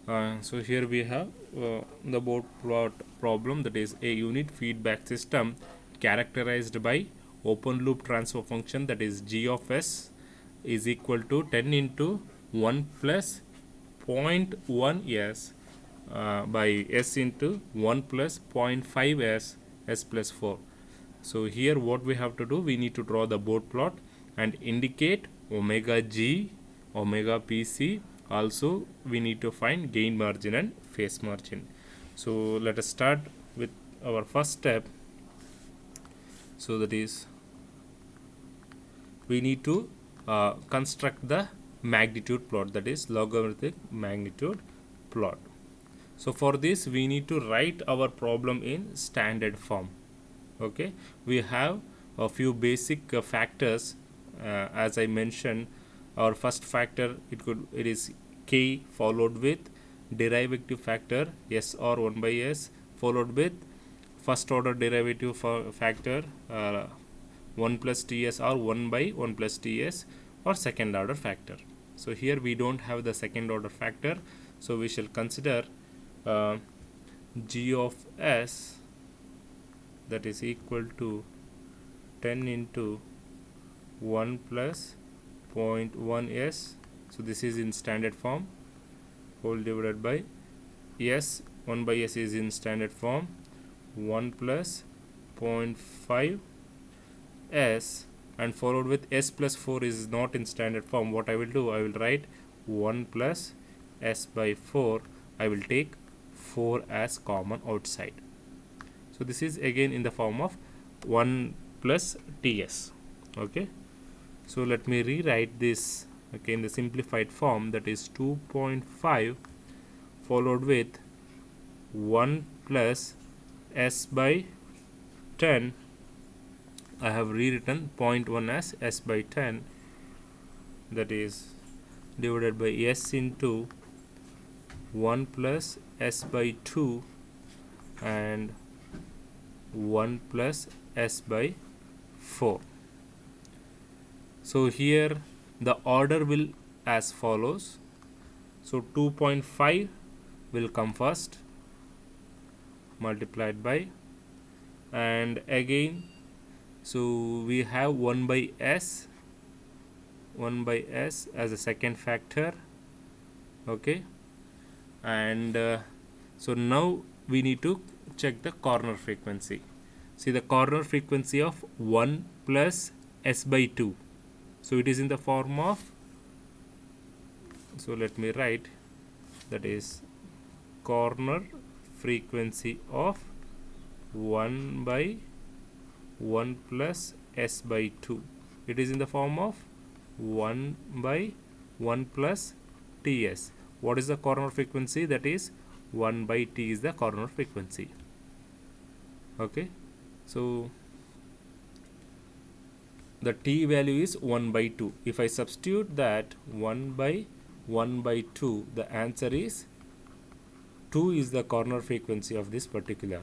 So here we have the board plot problem, that is a unit feedback system characterized by open loop transfer function, that is g of s is equal to 10 into 1 plus zero point 0.1 s by s into 1 plus zero point 0.5 s plus 4. So here what we have to do, we need to draw the board plot and indicate omega g, omega pc. Also we need to find gain margin and phase margin. So let us start with our first step. So that is, we need to construct the magnitude plot, that is logarithmic magnitude plot. So for this we need to write our problem in standard form. Okay, we have a few basic factors. As I mentioned, our first factor, it is k followed with derivative factor s or 1 by s, followed with first order derivative factor 1 plus ts or 1 by 1 plus ts, or second order factor. So here we don't have the second order factor, so we shall consider uh, g of s, that is equal to 10 into 1 plus 0.1 s. So this is in standard form, whole divided by s, 1 by s is in standard form, 1 plus 0.5 s, and followed with s plus 4 is not in standard form. What I will do, I will write 1 plus s by 4. I will take 4 as common outside. So this is again in the form of 1 plus ts. Okay, so let me rewrite this, okay, in the simplified form, that is 2.5 followed with 1 plus s by 10. I have rewritten 0.1 as s by 10, that is divided by s into 1 plus s by 2 and 1 plus s by 4. So here the order will as follows. So 2.5 will come first, multiplied by, and again, so we have 1 by s, 1 by s as a second factor. Okay, and so now we need to check the corner frequency. See the corner frequency of 1 plus s by 2. So it is in the form of, so let me write, that is corner frequency of 1 by 1 plus s by 2. It is in the form of 1 by 1 plus ts. What is the corner frequency? That is 1 by t is the corner frequency. Okay, so the t value is 1 by 2. If I substitute that 1 by 1 by 2, the answer is 2 is the corner frequency of this particular,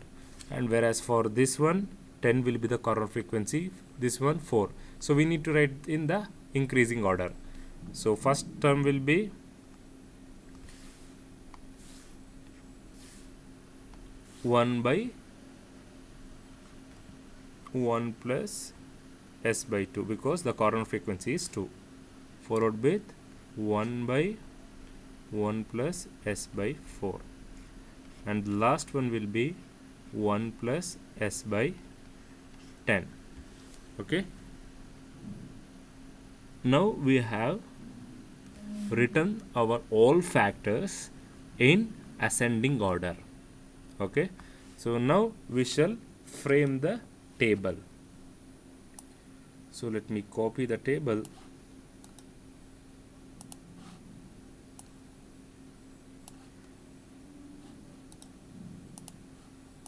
and whereas for this one 10 will be the corner frequency, this one 4. So we need to write in the increasing order. So first term will be 1 by 1 plus s by 2, because the corner frequency is 2, followed with 1 by 1 plus s by 4, and the last one will be 1 plus s by 10. Okay, now we have written our all factors in ascending order. Okay, so now we shall frame the table. So let me copy the table.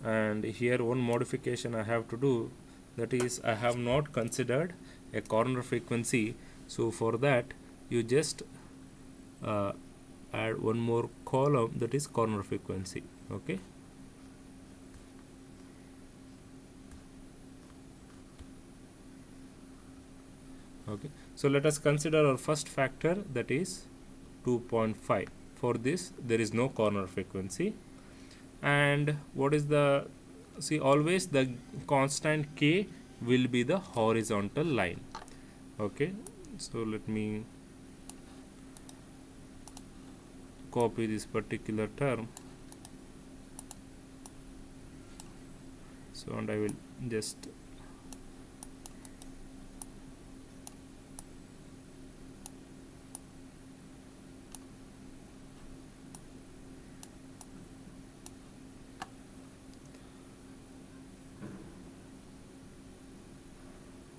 And here one modification I have to do, that is I have not considered a corner frequency. So for that you just add one more column, that is corner frequency. Okay, okay, so let us consider our first factor, that is 2.5 for this there is no corner frequency. And what is the, see, always the constant k will be the horizontal line. Okay, so let me copy this particular term. So, and I will just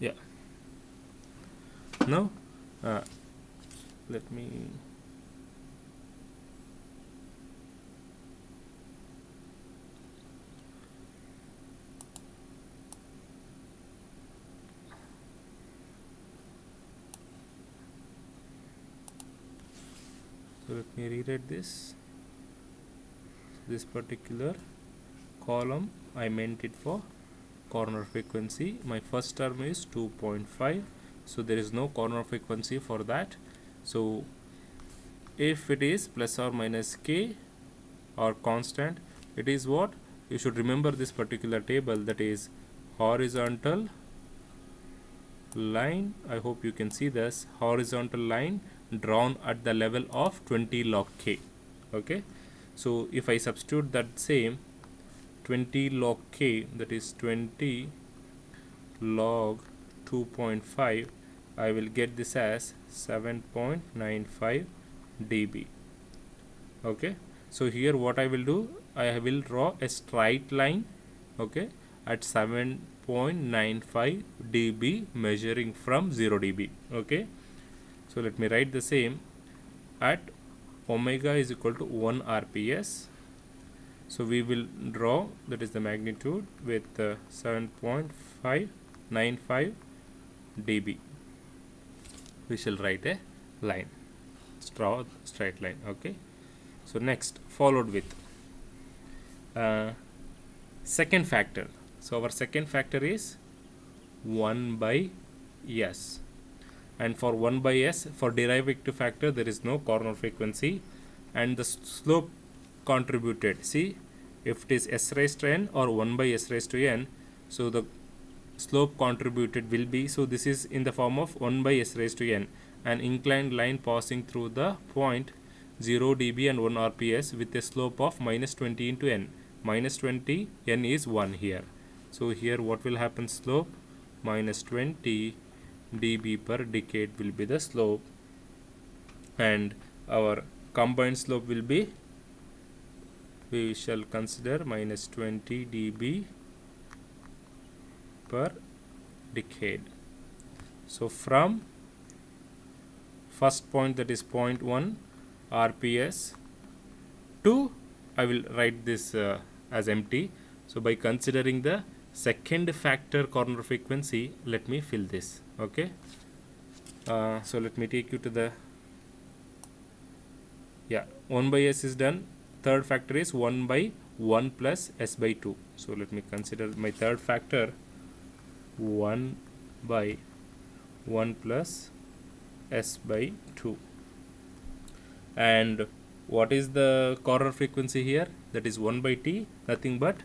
yeah. Now let me rewrite this. This particular column I meant it for corner frequency. My first term is 2.5, so there is no corner frequency for that. So if it is plus or minus k or constant, it is what you should remember this particular table, that is horizontal line. I hope you can see this horizontal line drawn at the level of 20 log k. Okay, so if I substitute that same 20 log k, that is 20 log 2.5, I will get this as 7.95 dB. Okay, so here what I will do, I will draw a straight line, okay, at 7.95 dB measuring from 0 dB. Okay, so let me write the same. At omega is equal to 1 rps, so we will draw, that is the magnitude, with 7.595 dB. We shall write a line, draw a straight line. Okay, so next followed with second factor. So our second factor is 1 by s, and for 1 by s, for derivative factor there is no corner frequency, and the slope contributed, see, if it is s raised to n or 1 by s raised to n, so the slope contributed will be, so this is in the form of 1 by s raised to n, an inclined line passing through the point 0 dB and 1 rps with a slope of minus 20 into n. Minus 20, n is 1 here. So here what will happen, slope minus 20 dB per decade will be the slope, and our combined slope will be, we shall consider minus 20 dB per decade. So from first point, that is 0.1 rps, to, I will write this as empty. So by considering the second factor corner frequency, let me fill this. Okay, so let me take you to the, yeah, 1 by s is done. Third factor is 1 by 1 plus s by 2. So let me consider my third factor, 1 by 1 plus s by 2. And what is the corner frequency here? That is 1 by t, nothing but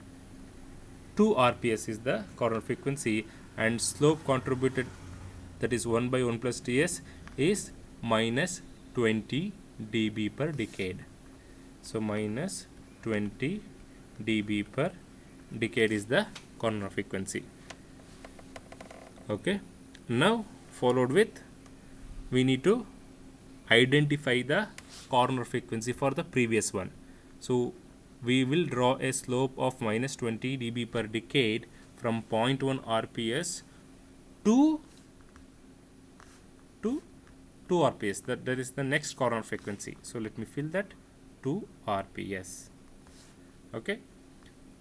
2 rps is the corner frequency, and slope contributed, that is 1 by 1 plus ts, is minus 20 dB per decade. So minus 20 dB per decade is the corner frequency. Okay, now followed with, we need to identify the corner frequency for the previous one. So we will draw a slope of minus 20 dB per decade from 0.1 rps to 2 rps. That is the next corner frequency. So let me fill that, 2 rps. Okay,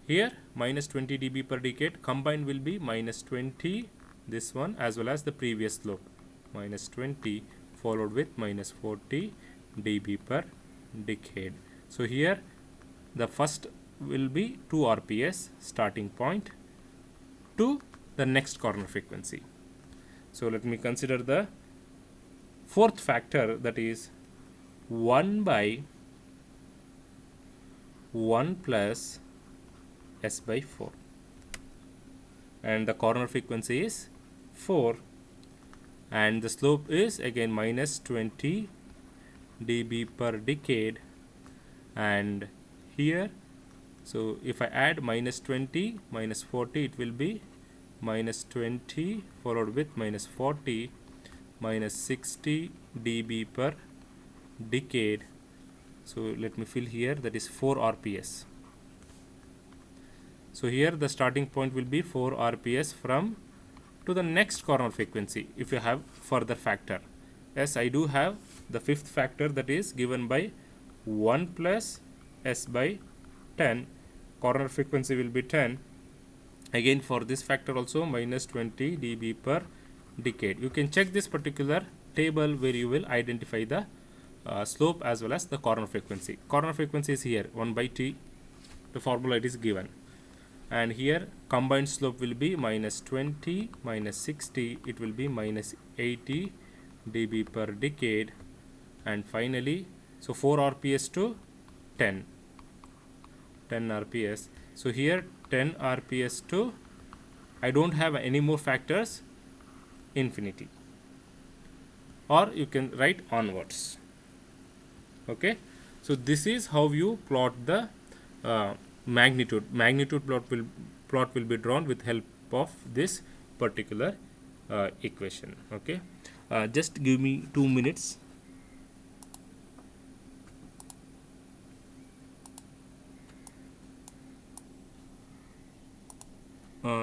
here minus 20 dB per decade, combined will be minus 20, this one, as well as the previous slope, minus 20 followed with minus 40 dB per decade. So here the first will be 2 rps starting point to the next corner frequency. So let me consider the fourth factor, that is 1 by 1 plus s by 4, and the corner frequency is 4, and the slope is again minus 20 dB per decade. And here, so if I add minus 20 minus 40, it will be minus 20 followed with minus 40 minus 60 dB per decade. So let me fill here, that is 4 RPS. So here the starting point will be 4 RPS from to the next corner frequency if you have further factor. Yes, I do have the fifth factor, that is given by 1 plus s by 10. Corner frequency will be 10. Again for this factor also minus 20 dB per decade. You can check this particular table where you will identify the slope as well as the corner frequency. Corner frequency is here 1 by t, the formula it is given, and here combined slope will be minus 20 minus 60, it will be minus 80 dB per decade. And finally, so 4 RPS to 10 RPS. So here 10 RPS to, I don't have any more factors, infinity, or you can write onwards. Okay, so this is how you plot the magnitude plot will be drawn with help of this particular equation. Okay, just give me 2 minutes.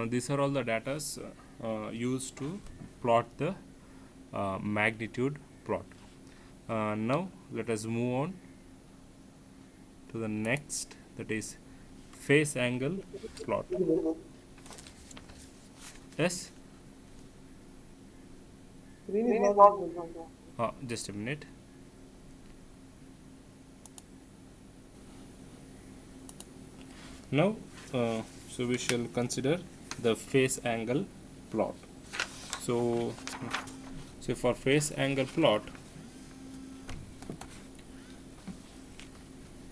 These are all the data used to plot the magnitude plot. Now let us move on to the next, that is phase angle plot. Yes, just a minute. Now so we shall consider the phase angle plot. So for phase angle plot,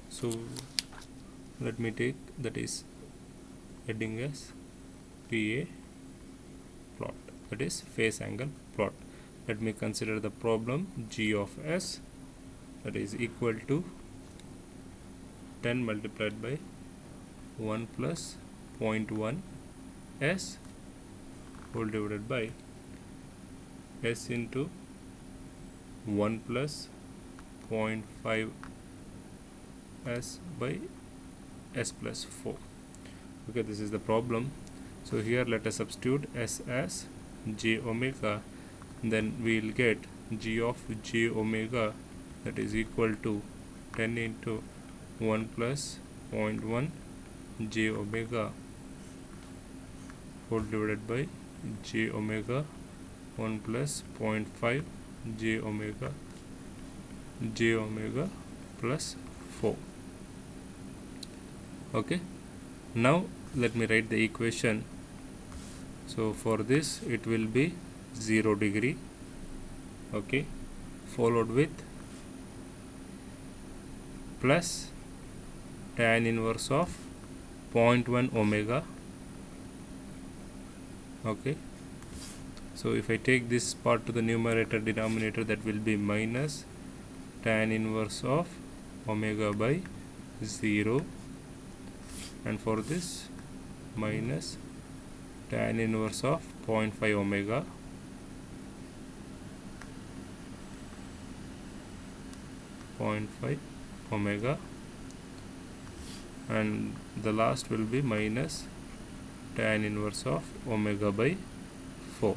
so let me take, that is heading as PA plot, that is phase angle plot. Let me consider the problem G of S, that is equal to 10 multiplied by 1 plus 0.1 S whole divided by S into 1 plus 0.5 S by S plus 4. Okay, this is the problem. So here let us substitute S as j omega, then we will get G of j omega, that is equal to 10 into 1 plus 0.1 j omega whole divided by j omega 1 plus 0.5 j omega plus 4. Okay, now let me write the equation. So for this it will be 0 degree, okay, followed with plus tan inverse of 0.1 omega. Okay, so if I take this part to the numerator denominator, that will be minus tan inverse of omega by 0, and for this minus tan inverse of 0.5 omega and the last will be minus tan inverse of omega by 4.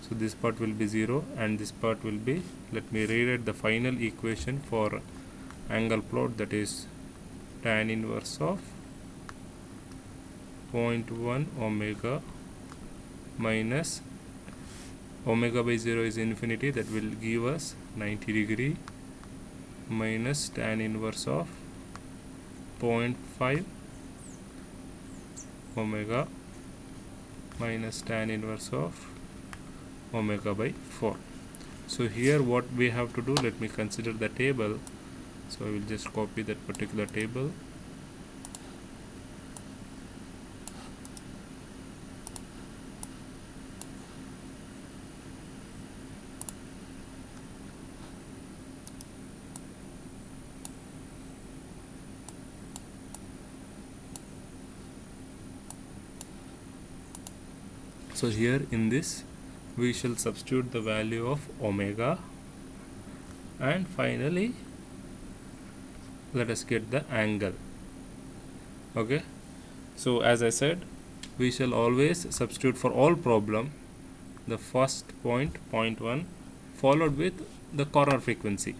So this part will be 0 and this part will be, let me rewrite the final equation for angle plot, that is tan inverse of 0.1 omega minus omega by 0 is infinity, that will give us 90 degree, minus tan inverse of 0.5 omega minus tan inverse of omega by 4. So here what we have to do, let me consider the table. So I will just copy that particular table So here in this we shall substitute the value of omega, and finally let us get the angle. Okay, so as I said, we shall always substitute for all problem the first point, point 1, followed with the corner frequency.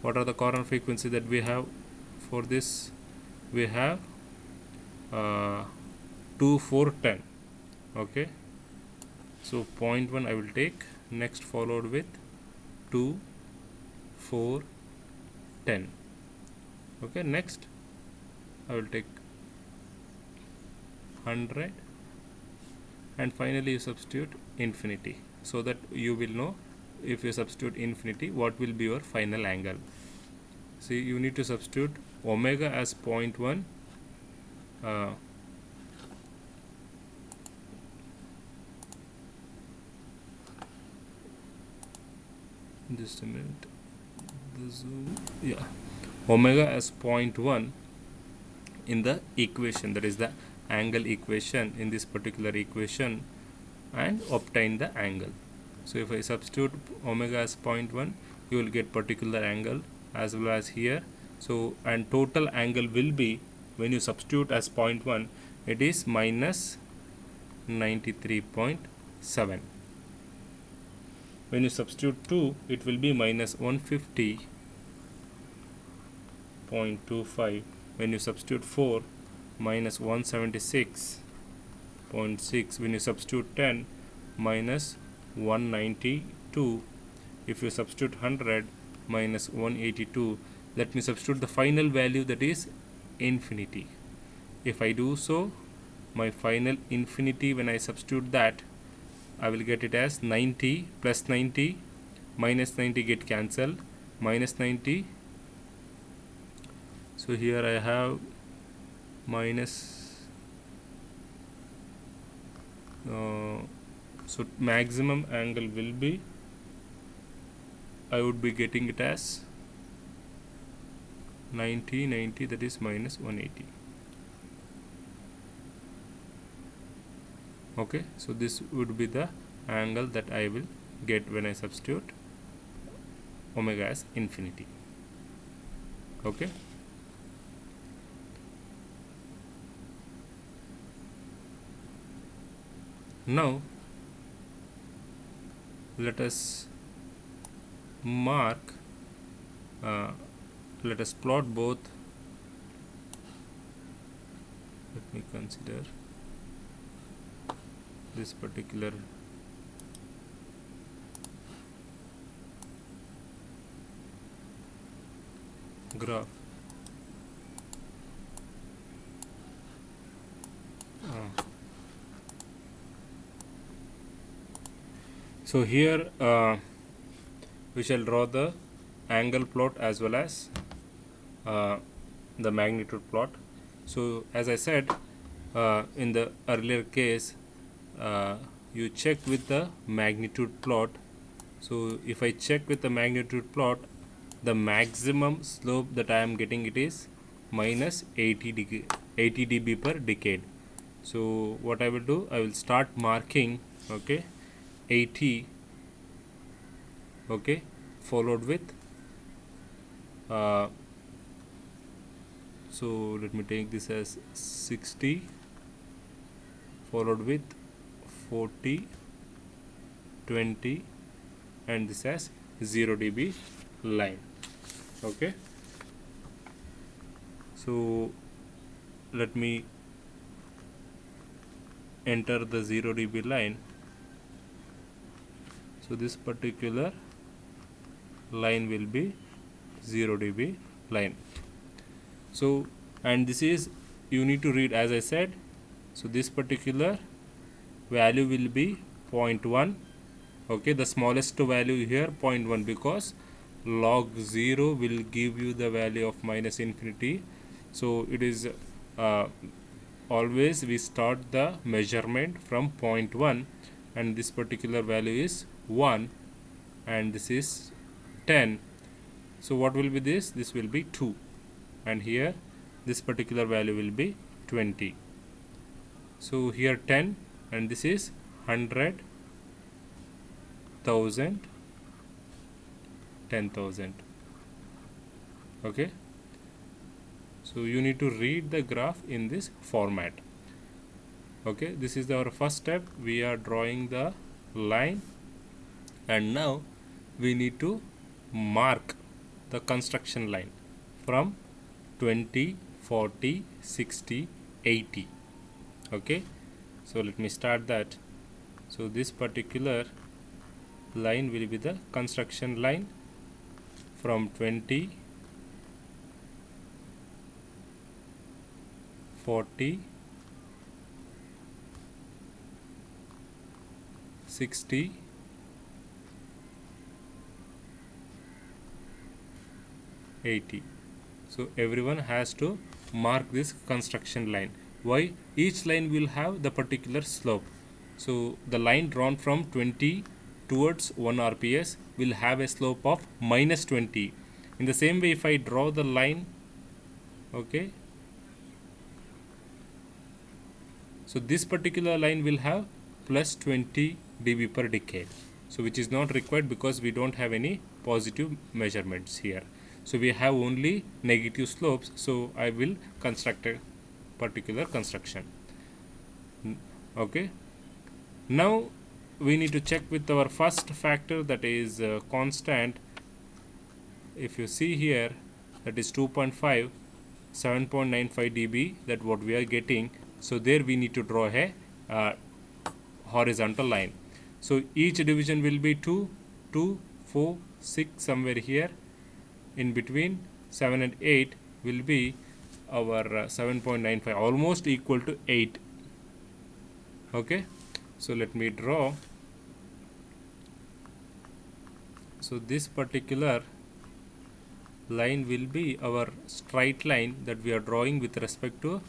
What are the corner frequency that we have for this? We have 2, 4, 10. Okay, so point 1 I will take, next followed with 2, 4, 10. Okay, next I will take 100, and finally you substitute infinity, so that you will know if you substitute infinity what will be your final angle. See, you need to substitute omega as 0.1, just a minute, the zoom, yeah, omega as 0.1 in the equation, that is the angle equation in this particular equation, and obtain the angle. So if I substitute omega as 0.1, you will get particular angle as well as here. So and total angle will be, when you substitute as 0.1, it is minus 93.7. When you substitute 2, it will be minus 150.25. When you substitute 4, minus 176.6. When you substitute 10, minus 192. If you substitute 100, minus 182. Let me substitute the final value, that is infinity. If I do so, my final infinity, when I substitute that, I will get it as 90 plus 90, minus 90 get cancelled, minus 90. So here I have minus, so maximum angle will be, I would be getting it as 90, that is minus 180. Okay, so this would be the angle that I will get when I substitute omega as infinity. Okay, now let us mark, let us plot both. Let me consider this particular graph. So here we shall draw the angle plot as well as the magnitude plot. So as I said in the earlier case, you check with the magnitude plot. So if I check with the magnitude plot, the maximum slope that I am getting, it is minus 80 dB per decade. So what I will do, I will start marking, okay, 80, okay, followed with so let me take this as 60, followed with 40, 20, and this as 0 dB line. Okay, so let me enter the 0 dB line. So this particular line will be 0 dB line. So, and this is, you need to read as I said. So this particular value will be 0.1. Okay, the smallest value here 0.1, because log 0 will give you the value of minus infinity. So it is always we start the measurement from 0.1, and this particular value is 1, and this is 10. So what will be this? This will be 2, and here this particular value will be 20. So here 10, and this is 100, 1000, 10,000. Okay, so you need to read the graph in this format. Okay, this is our first step. We are drawing the line, and now we need to mark the construction line from 20, 40, 60, 80. Okay, so let me start that. So this particular line will be the construction line from 20, 40, 60, 80. So everyone has to mark this construction line. Why? Each line will have the particular slope. So the line drawn from 20 towards 1 RPS will have a slope of minus 20. In the same way, if I draw the line, okay, so this particular line will have plus 20 dB per decade. So which is not required because we don't have any positive measurements here. So we have only negative slopes. So I will construct a particular construction. Okay. Now we need to check with our first factor, that is constant. If you see here, that is 2.5, 7.95 dB, that what we are getting. So there we need to draw a horizontal line. So each division will be 2, 2, 4, 6 somewhere here. In between 7 and 8 will be our 7.95, almost equal to 8. Okay, so let me draw. So this particular line will be our straight line that we are drawing with respect to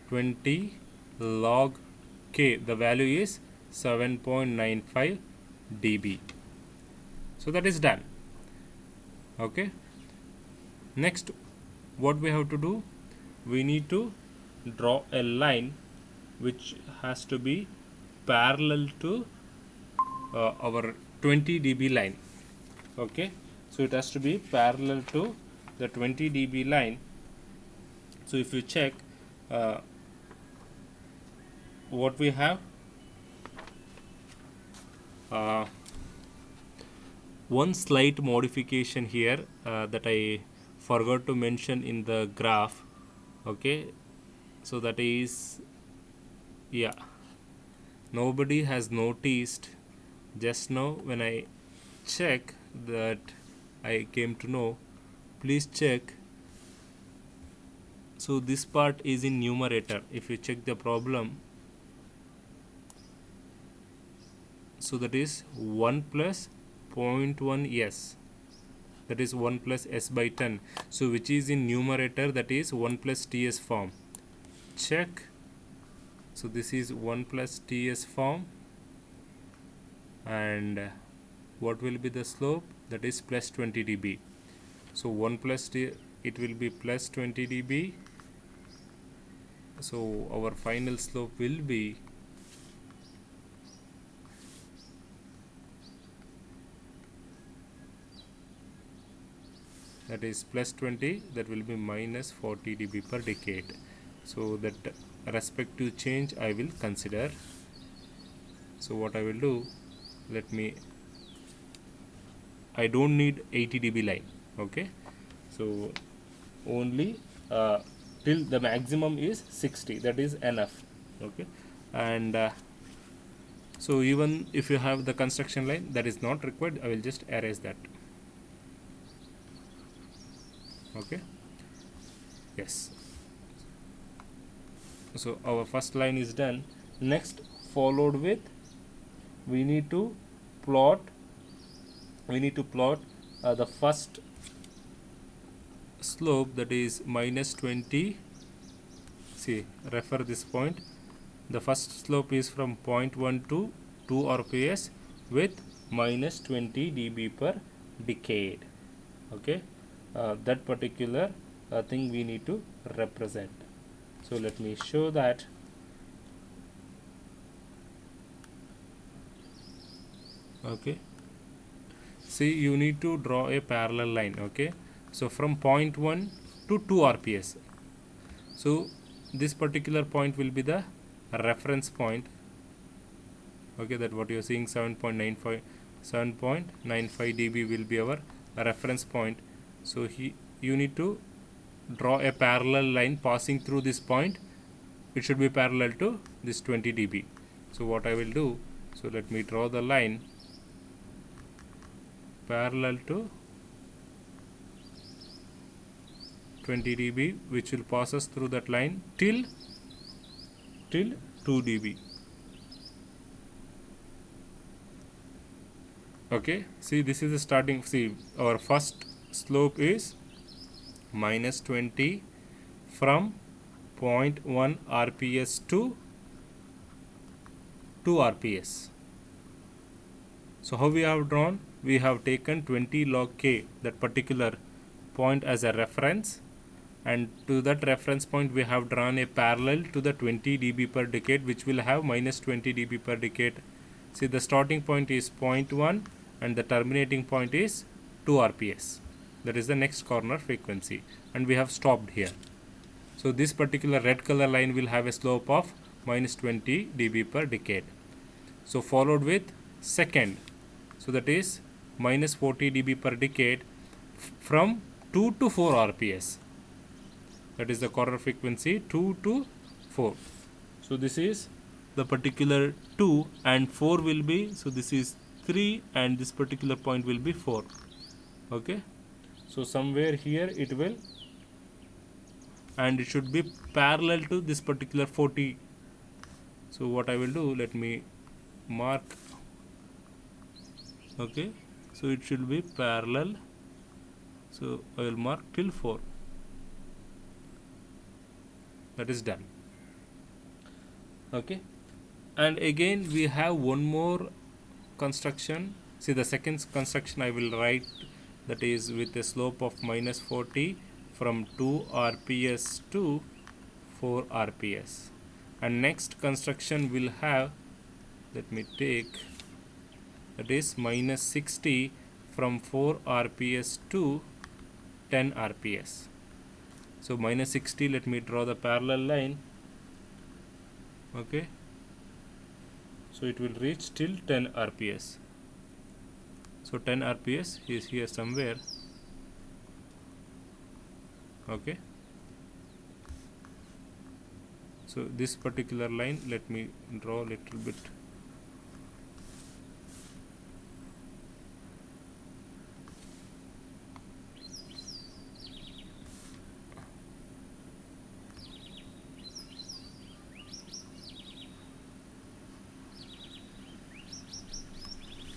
20 log k. The value is 7.95 dB. So that is done. Okay, next what we have to do, we need to draw a line which has to be parallel to our 20 dB line. Okay, so it has to be parallel to the 20 dB line. So if you check what we have, one slight modification here that I forgot to mention in the graph. Okay, so that is, yeah, nobody has noticed. Just now when I check that, I came to know. Please check. So this part is in numerator. If you check the problem, so that is 1 plus 0.1 s, that is 1 plus s by 10. So which is in numerator, that is 1 plus ts form. Check. So this is 1 plus ts form, and what will be the slope? That is plus 20 dB. So 1 plus t, it will be plus 20 dB. So our final slope will be that is plus 20, that will be minus 40 dB per decade. So that respective change I will consider. So what I will do, I don't need 80 dB line. Okay, so only till the maximum is 60, that is enough. Okay, and so even if you have the construction line that is not required, I will just erase that. Okay, yes, so our first line is done. Next, followed with, we need to plot the first slope, that is minus 20. See, refer this point. The first slope is from 0.1 to 2 RPS with minus 20 dB per decade. Okay, that particular thing we need to represent. So let me show that. Okay, see, you need to draw a parallel line. Okay, so from point 1 to 2 rps, so this particular point will be the reference point. Okay, that what you are seeing, 7.95 dB will be our reference point. So you need to draw a parallel line passing through this point. It should be parallel to this 20 dB. So what I will do, so let me draw the line parallel to 20 dB, which will pass us through that line till 2 dB. Okay, see, this is the starting. See, our first slope is minus 20 from 0.1 rps to 2 rps. So how we have drawn? We have taken 20 log k, that particular point, as a reference, and to that reference point we have drawn a parallel to the 20 dB per decade, which will have minus 20 dB per decade. See, the starting point is 0.1 and the terminating point is 2 rps. That is the next corner frequency, and we have stopped here. So this particular red color line will have a slope of minus 20 dB per decade. So followed with second, so that is minus 40 dB per decade from 2 to 4 rps. That is the corner frequency 2 to 4. So this is the particular 2, and 4 will be, so this is 3, and this particular point will be 4. Okay, so somewhere here it will, and it should be parallel to this particular 40. So what I will do, let me mark. Okay, so it should be parallel, so I will mark till 4. That is done. Okay, and again we have one more construction. See, the second construction I will write, that is with a slope of minus 40 from 2 rps to 4 rps. And next construction will have, let me take, that is minus 60 from 4 rps to 10 rps. So minus 60, let me draw the parallel line. Okay, so it will reach till 10 rps. So 10 rps is here somewhere. Okay, so this particular line, let me draw a little bit.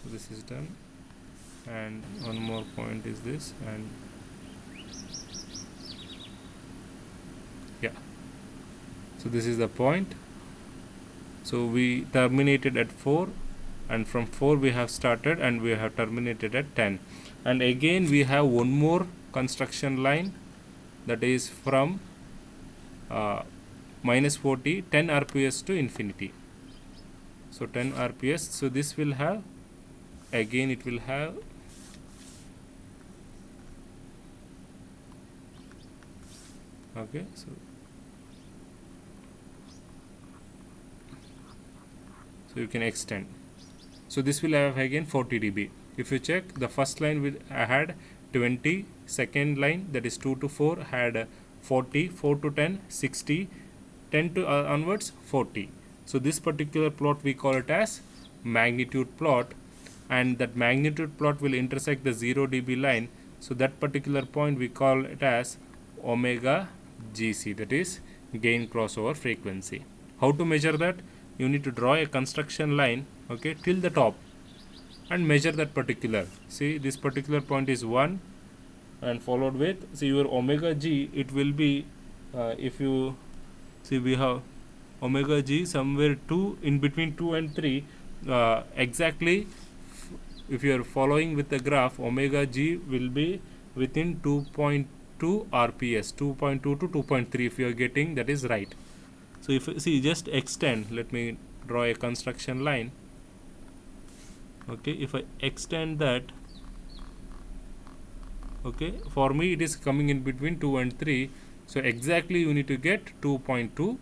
So this is done, and one more point is this, and yeah, so this is the point. So we terminated at 4, and from 4 we have started, and we have terminated at 10. And again we have one more construction line, that is from minus 40, 10 rps to infinity. So 10 rps, so this will have, again it will have, okay, so you can extend. So this will have again 40 dB. If you check, the first line will had 20, second line, that is 2 to 4, had 40, 4 to 10, 60, 10 to onwards 40. So this particular plot we call it as magnitude plot, and that magnitude plot will intersect the 0 dB line. So that particular point we call it as omega GC, that is gain crossover frequency. How to measure that? You need to draw a construction line, okay, till the top, and measure that particular. See, this particular point is 1, and followed with, see, your omega G, it will be, if you see, we have omega G somewhere 2, in between 2 and 3, exactly. If you are following with the graph, omega G will be within 2.2 rps, 2.2 to 2.3, if you are getting, that is right. So if you see, just extend, let me draw a construction line. Okay, if I extend that, okay, for me it is coming in between 2 and 3, so exactly you need to get 2.2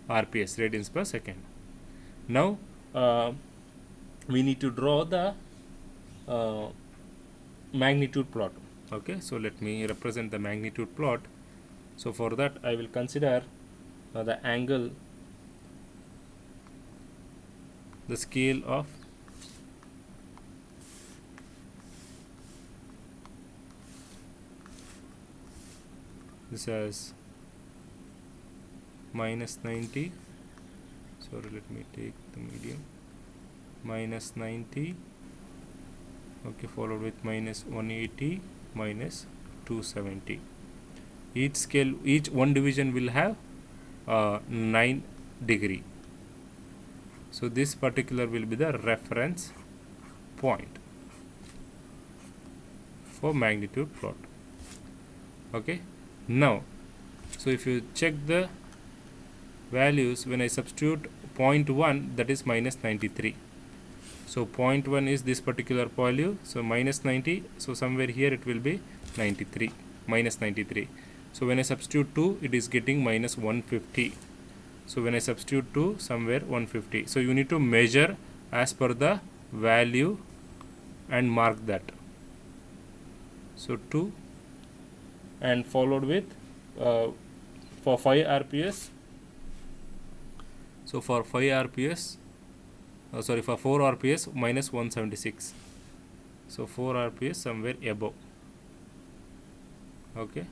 rps, radians per second. Now we need to draw the uh, magnitude plot. Okay, so let me represent the magnitude plot. So for that I will consider the angle, the scale of this as minus 90, sorry, let me take the medium, minus 90, okay, followed with minus 180, minus 270. Each scale, each one division will have 9 degree. So this particular will be the reference point for magnitude plot. Okay, now so if you check the values, when I substitute 0.1, that is minus 93. So 0.1 is this particular value, so minus 90, so somewhere here it will be 93, minus 93. So when I substitute 2, it is getting minus 150. So when I substitute 2, somewhere 150. So you need to measure as per the value and mark that. So 2 and followed with for 5 rps. So for 5 rps, sorry, for 4 rps minus 176. So 4 rps somewhere above. Okay.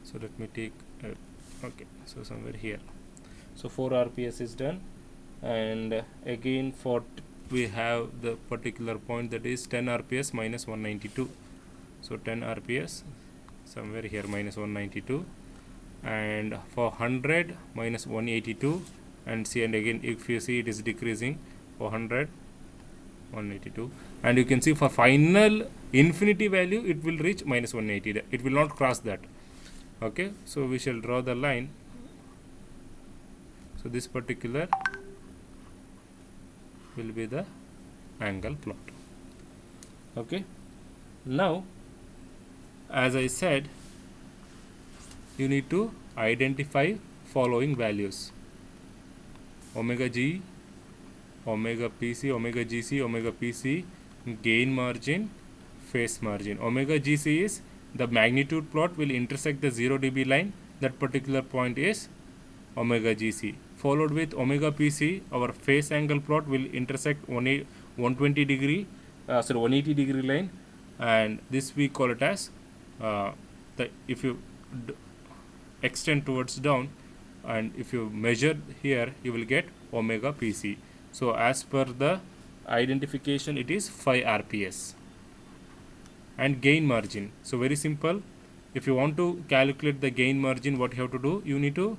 So let me take okay, so somewhere here. So 4 rps is done, and again for we have the particular point, that is 10 rps minus 192. So 10 rps somewhere here minus 192, and for 100 minus 182, and see, and again if you see it is decreasing for 100 182, and you can see for final infinity value it will reach minus 180, it will not cross that. Okay, so we shall draw the line. So this particular will be the angle plot. Okay, now as I said, you need to identify following values: omega g, omega pc, omega gc, omega pc, gain margin, phase margin. Omega gc is the magnitude plot will intersect the 0 dB line. That particular point is omega gc. Followed with omega pc, our phase angle plot will intersect 120 degree, 180 degree line, and this we call it as the if you extend towards down, and if you measure here, you will get omega pc. So as per the identification, it is 5 rps. And gain margin, so very simple. If you want to calculate the gain margin, what you have to do, you need to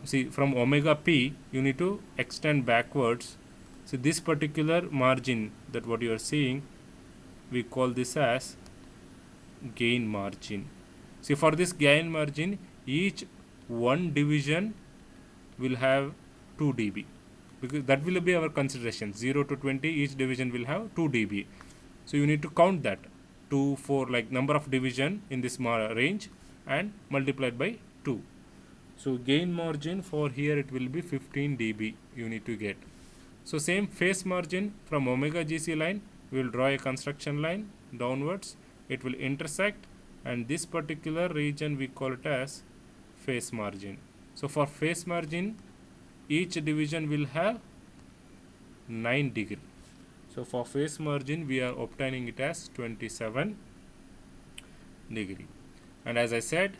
see from omega p, you need to extend backwards. So this particular margin, that what you are seeing, we call this as gain margin. See, for this gain margin, each one division will have 2 dB, because that will be our consideration. 0 to 20, each division will have 2 dB. So you need to count that 2, 4, like number of division in this range, and multiplied by 2. So gain margin for here, it will be 15 dB you need to get. So same phase margin, from omega gc line, we will draw a construction line downwards. It will intersect, and this particular region we call it as phase margin. So for phase margin, each division will have 9 degree. So for phase margin, we are obtaining it as 27 degree. And as I said,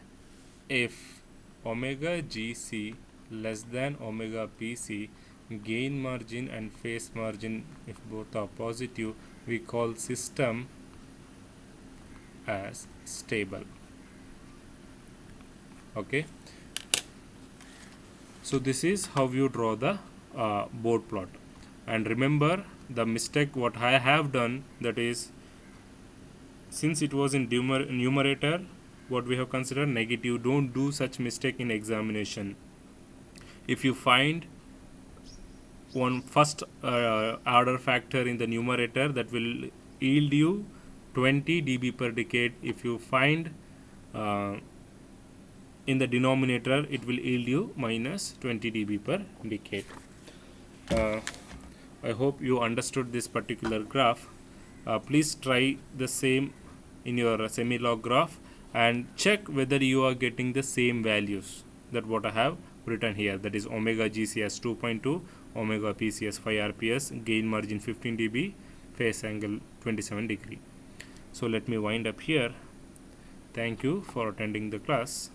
if omega gc less than omega pc, gain margin and phase margin, if both are positive, we call system as stable. Okay, so this is how you draw the board plot. And remember the mistake what I have done, that is, since it was in numerator, what we have considered negative. Don't do such mistake in examination. If you find one first order factor in the numerator, that will yield you 20 dB per decade. If you find in the denominator, it will yield you minus 20 dB per decade. I hope you understood this particular graph. Please try the same in your semi-log graph and check whether you are getting the same values that what I have written here, that is omega GC as 2.2, omega PC as 5 RPS, gain margin 15 dB, phase angle 27 degree. So let me wind up here. Thank you for attending the class.